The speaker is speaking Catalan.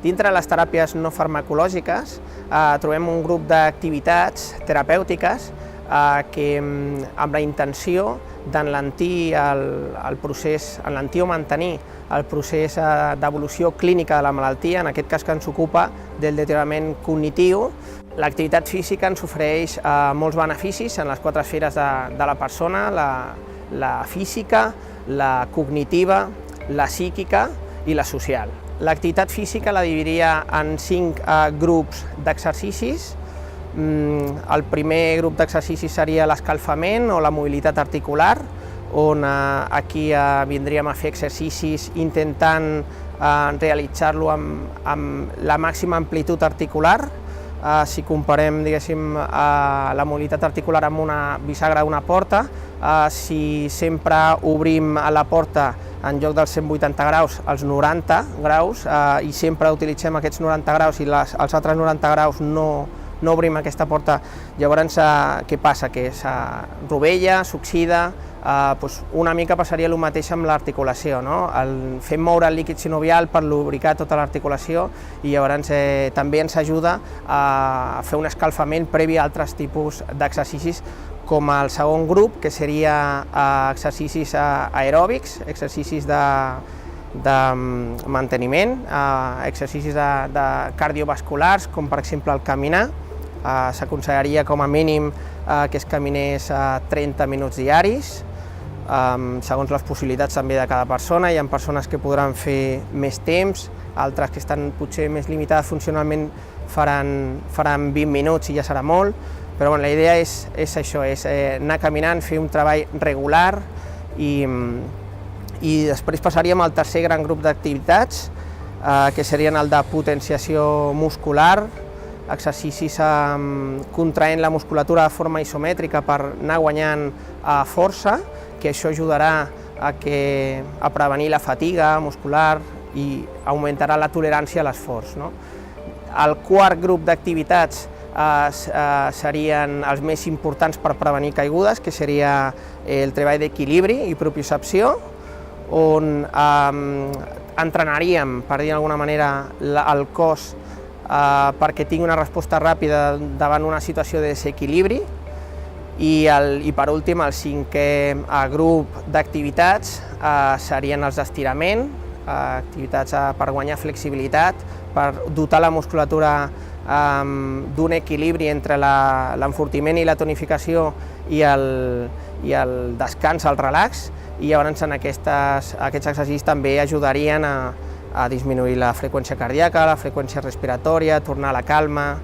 Dintre de les teràpies no farmacològiques trobem un grup d'activitats terapèutiques que amb la intenció d'enlentir el procés, enlentir o mantenir el procés d'evolució clínica de la malaltia, en aquest cas que ens ocupa del deteriorament cognitiu. L'activitat física ens ofereix molts beneficis en les 4 esferes de la persona, la física, la cognitiva, la psíquica i la social. L'activitat física la dividiria en 5 grups d'exercicis. El primer grup d'exercicis seria l'escalfament o la mobilitat articular, on aquí vindríem a fer exercicis intentant realitzar-lo amb la màxima amplitud articular. Si comparem, diguéssim, la mobilitat articular amb una bisagra d'una porta, si sempre obrim la porta en lloc dels 180 graus als 90 graus i sempre utilitzem aquests 90 graus i els altres 90 graus no obrim aquesta porta, llavors què passa? Que s'rovella, s'oxida, una mica passaria el mateix amb l'articulació, no? Fem moure el líquid sinovial per lubricar tota l'articulació i llavors també ens ajuda a fer un escalfament previ a altres tipus d'exercicis, com el segon grup, que seria exercicis aeròbics, exercicis de manteniment, exercicis cardiovasculars, com per exemple el caminar. S'aconsellaria com a mínim que es caminés 30 minuts diaris, segons les possibilitats també de cada persona. Hi ha persones que podran fer més temps, altres que estan potser més limitades funcionalment faran 20 minuts i ja serà molt, però la idea és això, és anar caminant, fer un treball regular i després passaríem al tercer gran grup d'activitats, que serien el de potenciació muscular, exercicis contraent la musculatura de forma isomètrica per anar guanyant força, que això ajudarà a prevenir la fatiga muscular i augmentarà la tolerància a l'esforç. El quart grup d'activitats serien els més importants per prevenir caigudes, que seria el treball d'equilibri i propiocepció, on entrenaríem, per dir d'alguna manera, el cos perquè tingui una resposta ràpida davant una situació de desequilibri. I per últim, el cinquè grup d'activitats serien els d'estirament, activitats per guanyar flexibilitat, per dotar la musculatura d'un equilibri entre l'enfortiment i la tonificació i el descans, el relax, i llavors aquests exercicis també ajudarien a disminuir la freqüència cardíaca, la freqüència respiratòria, tornar a la calma,